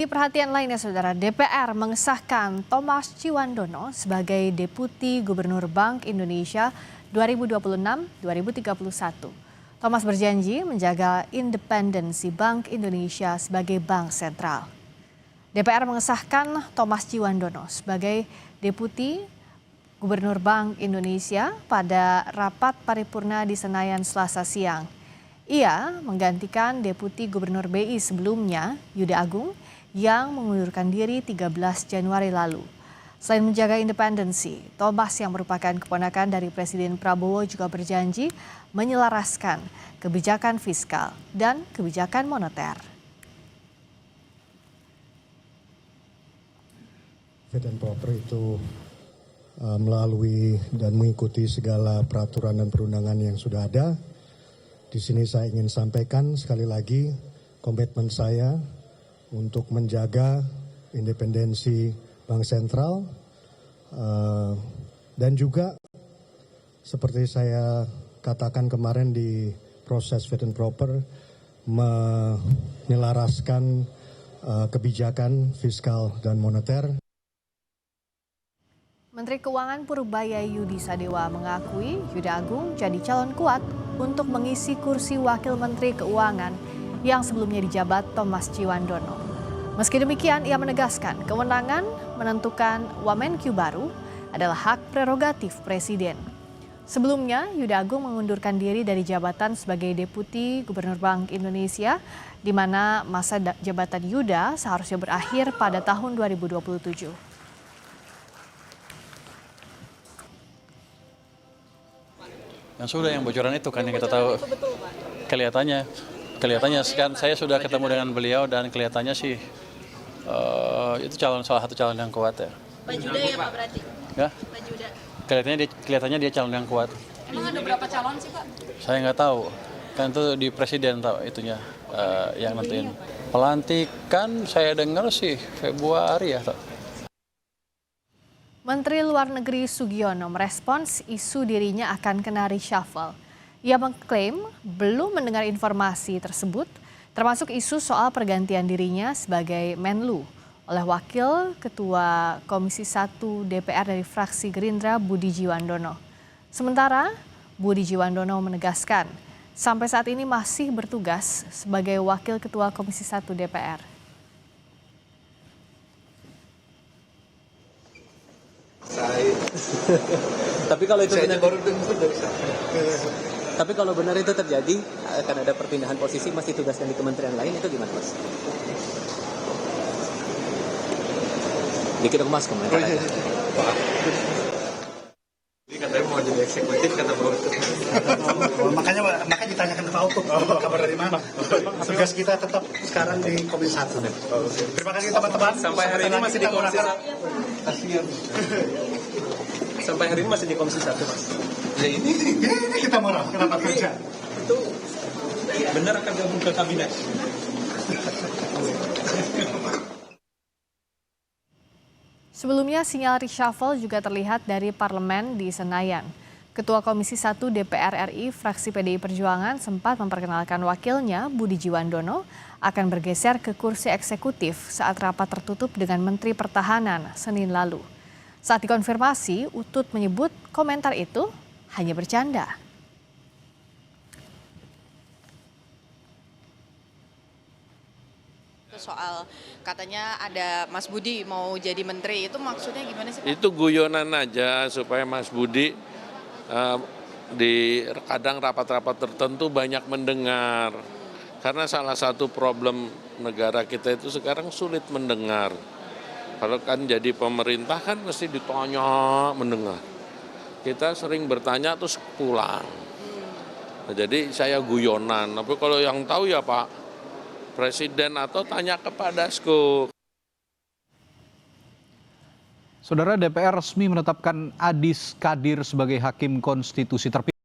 Perhatian lainnya, Saudara, DPR mengesahkan Thomas Ciwandono sebagai Deputi Gubernur Bank Indonesia 2026-2031. Thomas berjanji menjaga independensi Bank Indonesia sebagai bank sentral. DPR mengesahkan Thomas Ciwandono sebagai Deputi Gubernur Bank Indonesia pada rapat paripurna di Senayan Selasa siang. Ia menggantikan Deputi Gubernur BI sebelumnya, Yuda Agung, yang mengundurkan diri 13 Januari lalu. Selain menjaga independensi, Thomas yang merupakan keponakan dari Presiden Prabowo juga berjanji menyelaraskan kebijakan fiskal dan kebijakan moneter. Fit and proper itu melalui dan mengikuti segala peraturan dan perundangan yang sudah ada. Di sini saya ingin sampaikan sekali lagi komitmen saya untuk menjaga independensi Bank Sentral dan juga seperti saya katakan kemarin di proses fit and proper menyelaraskan kebijakan fiskal dan moneter. Menteri Keuangan Purbaya Yudi Sadewa mengakui Yuda Agung jadi calon kuat untuk mengisi kursi Wakil Menteri Keuangan yang sebelumnya dijabat Thomas Ciwandono. Meski demikian, ia menegaskan kewenangan menentukan Wamenkyu baru adalah hak prerogatif Presiden. Sebelumnya, Yuda Agung mengundurkan diri dari jabatan sebagai Deputi Gubernur Bank Indonesia, di mana masa jabatan Yuda seharusnya berakhir pada tahun 2027. Yang sudah yang bocoran itu kan yang kita tahu. Kelihatannya sekarang saya sudah ketemu dengan beliau dan kelihatannya sih itu salah satu calon yang kuat ya. Pak Juda ya Pak berarti? Ya? Pak Juda. Kelihatannya dia calon yang kuat. Emang ada berapa calon sih Pak? Saya nggak tahu. Kan itu di presiden tahu itunya yang nentuin. Pelantikan saya dengar sih Februari ya. Menteri Luar Negeri Sugiono merespons isu dirinya akan kena reshuffle. Ia mengklaim belum mendengar informasi tersebut, termasuk isu soal pergantian dirinya sebagai Menlu oleh Wakil Ketua Komisi 1 DPR dari fraksi Gerindra Budi Jiwandono. Sementara Budi Jiwandono menegaskan sampai saat ini masih bertugas sebagai Wakil Ketua Komisi 1 DPR. Tapi kalau itu Tapi kalau benar itu terjadi, akan ada perpindahan posisi, masih tugaskan di kementerian lain, itu gimana Mas? Dikit dong Mas, komentar aja. Ini katanya mau jadi eksekutif, kata Pak Utut. Makanya ditanyakan ke Pak Utut, kabar dari mana? Tugas kita tetap sekarang di Komisi 1. Terima kasih teman-teman. Sampai hari ini masih di Komisi 1. Sampai hari ini masih di Komisi 1, Mas. Ya ini kita marah, kenapa kerja? Itu benar akan gabung ke kabinet. Sebelumnya sinyal reshuffle juga terlihat dari parlemen di Senayan. Ketua Komisi 1 DPR RI fraksi PDI Perjuangan sempat memperkenalkan wakilnya Budi Jiwandono akan bergeser ke kursi eksekutif saat rapat tertutup dengan Menteri Pertahanan Senin lalu. Saat dikonfirmasi, Utut menyebut komentar itu hanya bercanda. Soal katanya ada Mas Budi mau jadi menteri, itu maksudnya gimana sih Pak? Itu guyonan aja supaya Mas Budi di kadang rapat-rapat tertentu banyak mendengar. Karena salah satu problem negara kita itu sekarang sulit mendengar. Kalau kan jadi pemerintah kan mesti ditanya mendengar. Kita sering bertanya terus pulang. Nah, jadi saya guyonan. Tapi kalau yang tahu ya Pak Presiden atau tanya kepada Dasko. Saudara, DPR resmi menetapkan Adis Kadir sebagai Hakim Konstitusi terpilih.